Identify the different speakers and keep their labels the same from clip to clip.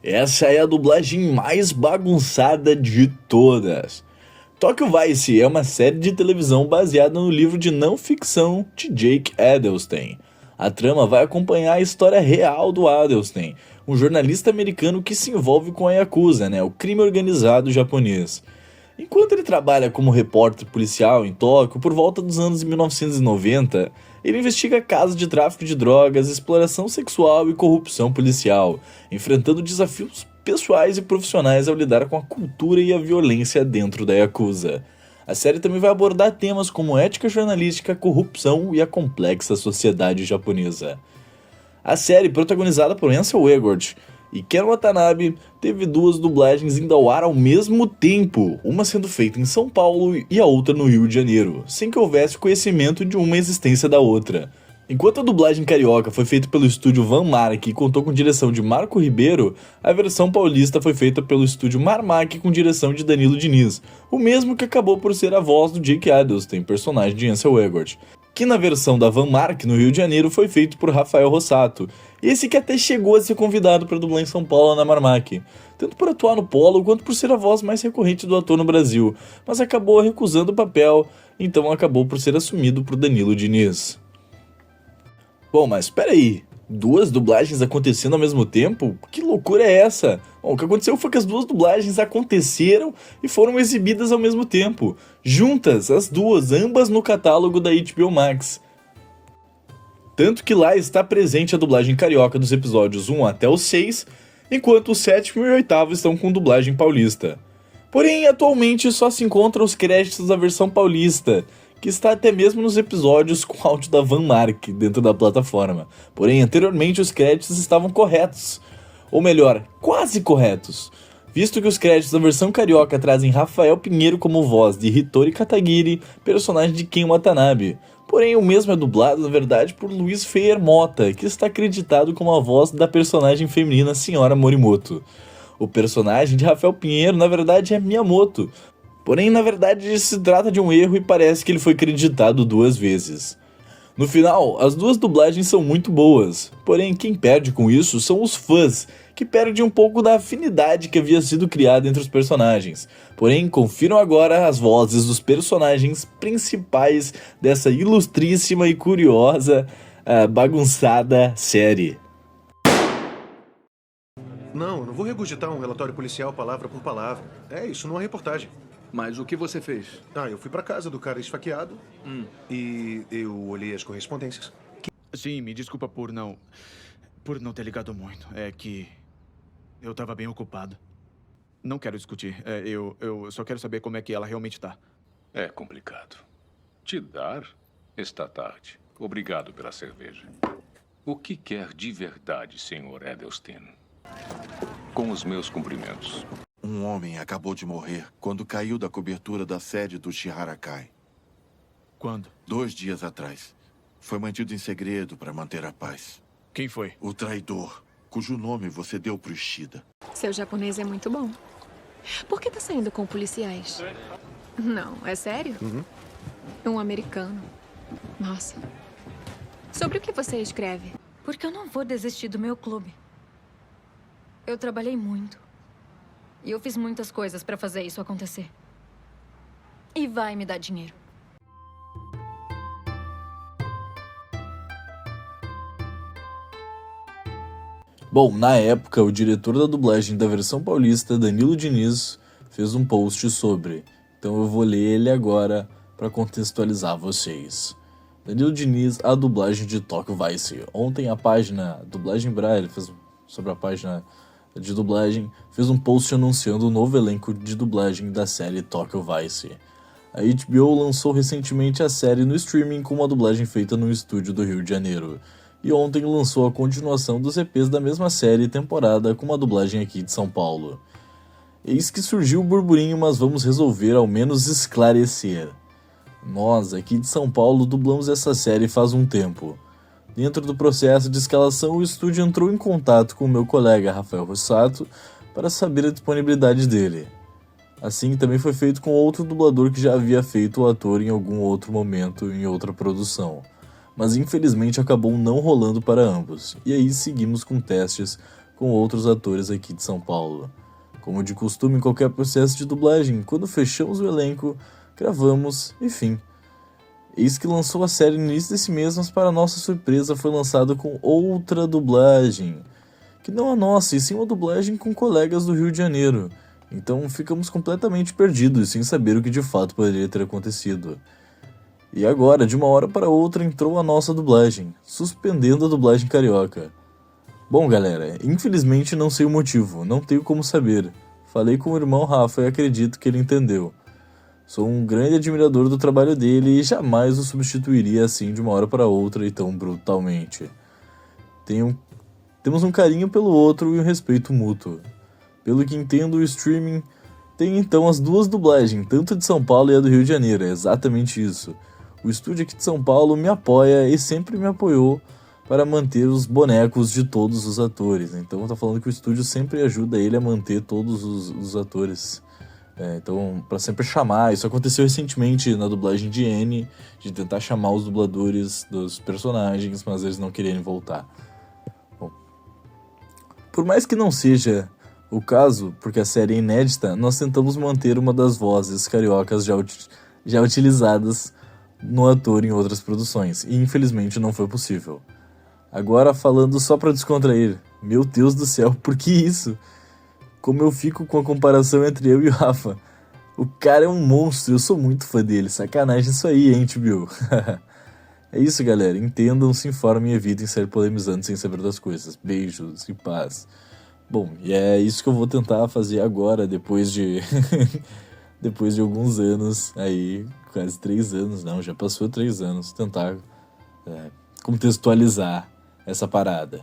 Speaker 1: Essa é a dublagem mais bagunçada de todas. Tokyo Vice é uma série de televisão baseada no livro de não ficção de Jake Adelstein. A trama vai acompanhar a história real do Adelstein, um jornalista americano que se envolve com a Yakuza, o crime organizado japonês. Enquanto ele trabalha como repórter policial em Tóquio por volta dos anos 1990, ele investiga casos de tráfico de drogas, exploração sexual e corrupção policial, enfrentando desafios pessoais e profissionais ao lidar com a cultura e a violência dentro da Yakuza. A série também vai abordar temas como ética jornalística, corrupção e a complexa sociedade japonesa. A série, protagonizada por Ansel Elgort e Ken Watanabe, teve duas dublagens indo ao ar ao mesmo tempo, uma sendo feita em São Paulo e a outra no Rio de Janeiro, sem que houvesse conhecimento de uma existência da outra. Enquanto a dublagem carioca foi feita pelo estúdio Van Mark e contou com direção de Marco Ribeiro, a versão paulista foi feita pelo estúdio Marmac com direção de Danilo Diniz, o mesmo que acabou por ser a voz do Jake Adelstein, personagem de Ansel Elgort, que na versão da Van Mark no Rio de Janeiro foi feito por Rafael Rossato, esse que até chegou a ser convidado para dublar em São Paulo na Marmac, tanto por atuar no Polo quanto por ser a voz mais recorrente do ator no Brasil, mas acabou recusando o papel, então acabou por ser assumido por Danilo Diniz. Bom, mas peraí, duas dublagens acontecendo ao mesmo tempo? Que loucura é essa? Bom, o que aconteceu foi que as duas dublagens aconteceram e foram exibidas ao mesmo tempo, juntas, as duas, ambas no catálogo da HBO Max. Tanto que lá está presente a dublagem carioca dos episódios 1 até o 6, enquanto o 7º e o 8º estão com dublagem paulista. Porém, atualmente só se encontram os créditos da versão paulista, que está até mesmo nos episódios com áudio da Van Mark dentro da plataforma. Porém, anteriormente os créditos estavam corretos, ou melhor, quase corretos, visto que os créditos da versão carioca trazem Rafael Pinheiro como voz de Hitori Katagiri, personagem de Ken Watanabe. Porém, o mesmo é dublado, na verdade, por Luiz Feier Mota, que está acreditado como a voz da personagem feminina Senhora Morimoto. O personagem de Rafael Pinheiro, na verdade, é Miyamoto. Porém, na verdade, se trata de um erro e parece que ele foi creditado duas vezes. No final, as duas dublagens são muito boas, porém quem perde com isso são os fãs, que perdem um pouco da afinidade que havia sido criada entre os personagens. Porém, confiram agora as vozes dos personagens principais dessa ilustríssima e curiosa, bagunçada série.
Speaker 2: Não, eu não vou regurgitar um relatório policial palavra por palavra. É isso, numa reportagem.
Speaker 3: Mas o que você fez?
Speaker 2: Eu fui pra casa do cara esfaqueado e eu olhei as correspondências.
Speaker 4: Sim, me desculpa por não ter ligado muito. É que eu tava bem ocupado. Não quero discutir. Eu só quero saber como é que ela realmente tá.
Speaker 5: É complicado. Te dar esta tarde. Obrigado pela cerveja. O que quer de verdade, Sr. Adelstein? Com os meus cumprimentos.
Speaker 6: Um homem acabou de morrer quando caiu da cobertura da sede do Shiharakai.
Speaker 4: Quando?
Speaker 6: 2 dias atrás. Foi mantido em segredo para manter a paz.
Speaker 4: Quem foi?
Speaker 6: O traidor, cujo nome você deu pro Ishida.
Speaker 7: Seu japonês é muito bom. Por que tá saindo com policiais? Não, é sério? Um americano. Nossa. Sobre o que você escreve?
Speaker 8: Porque eu não vou desistir do meu clube. Eu trabalhei muito. E eu fiz muitas coisas pra fazer isso acontecer. E vai me dar dinheiro.
Speaker 1: Bom, na época, o diretor da dublagem da versão paulista, Danilo Diniz, fez um post sobre. Então eu vou ler ele agora para contextualizar vocês. Danilo Diniz, a dublagem de Tokyo Vice. Ontem a página Dublagem Braille fez sobre a página de dublagem, fez um post anunciando o novo elenco de dublagem da série Tokyo Vice. A HBO lançou recentemente a série no streaming com uma dublagem feita no estúdio do Rio de Janeiro, e ontem lançou a continuação dos EPs da mesma série e temporada com uma dublagem aqui de São Paulo. Eis que surgiu o burburinho, mas vamos resolver ao menos esclarecer. Nós, aqui de São Paulo, dublamos essa série faz um tempo. Dentro do processo de escalação, o estúdio entrou em contato com o meu colega Rafael Rossato para saber a disponibilidade dele. Assim também foi feito com outro dublador que já havia feito o ator em algum outro momento em outra produção, mas infelizmente acabou não rolando para ambos, e aí seguimos com testes com outros atores aqui de São Paulo. Como de costume em qualquer processo de dublagem, quando fechamos o elenco, gravamos e fim. Eis que lançou a série no início desse mês, mas para nossa surpresa foi lançada com outra dublagem. Que não a nossa, e sim uma dublagem com colegas do Rio de Janeiro. Então ficamos completamente perdidos, sem saber o que de fato poderia ter acontecido. E agora, de uma hora para outra, entrou a nossa dublagem, suspendendo a dublagem carioca. Bom galera, infelizmente não sei o motivo, não tenho como saber. Falei com o irmão Rafa e acredito que ele entendeu. Sou um grande admirador do trabalho dele e jamais o substituiria assim de uma hora para outra e tão brutalmente. Temos um carinho pelo outro e um respeito mútuo. Pelo que entendo, o streaming tem então as duas dublagens, tanto de São Paulo e a do Rio de Janeiro, é exatamente isso. O estúdio aqui de São Paulo me apoia e sempre me apoiou para manter os bonecos de todos os atores. Então tá falando que o estúdio sempre ajuda ele a manter todos os atores. Então, para sempre chamar, isso aconteceu recentemente na dublagem de N, de tentar chamar os dubladores dos personagens, mas eles não quererem voltar. Bom, por mais que não seja o caso, porque a série é inédita, nós tentamos manter uma das vozes cariocas já utilizadas no ator em outras produções, e infelizmente não foi possível. Agora falando só para descontrair, meu Deus do céu, por que isso? Como eu fico com a comparação entre eu e o Rafa. O cara é um monstro, eu sou muito fã dele. Sacanagem isso aí, hein, Tibio? É isso, galera. Entendam, se informem e evitem ser polemizando sem saber das coisas. Beijos e paz. Bom, e é isso que eu vou tentar fazer agora, depois de... depois de alguns anos, aí, quase 3 anos, não, já passou 3 anos, tentar contextualizar essa parada.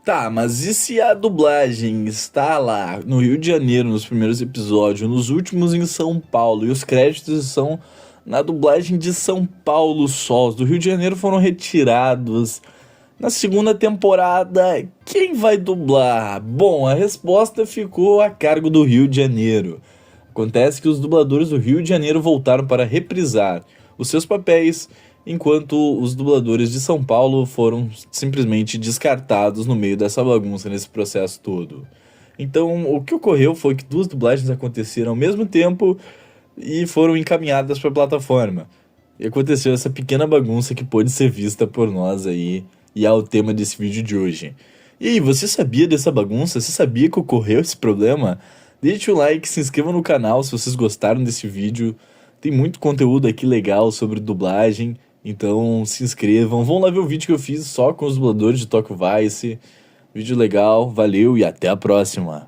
Speaker 1: Tá, mas e se a dublagem está lá no Rio de Janeiro nos primeiros episódios, nos últimos em São Paulo, e os créditos são na dublagem de São Paulo só, os do Rio de Janeiro foram retirados. Na segunda temporada, quem vai dublar? Bom, a resposta ficou a cargo do Rio de Janeiro. Acontece que os dubladores do Rio de Janeiro voltaram para reprisar os seus papéis, enquanto os dubladores de São Paulo foram simplesmente descartados no meio dessa bagunça, nesse processo todo. Então, o que ocorreu foi que 2 dublagens aconteceram ao mesmo tempo e foram encaminhadas para a plataforma. E aconteceu essa pequena bagunça que pôde ser vista por nós aí, e é o tema desse vídeo de hoje. E aí, você sabia dessa bagunça? Você sabia que ocorreu esse problema? Deixe o like, se inscreva no canal se vocês gostaram desse vídeo. Tem muito conteúdo aqui legal sobre dublagem. Então se inscrevam, vão lá ver o vídeo que eu fiz só com os dubladores de Tokyo Vice. Vídeo legal, valeu e até a próxima.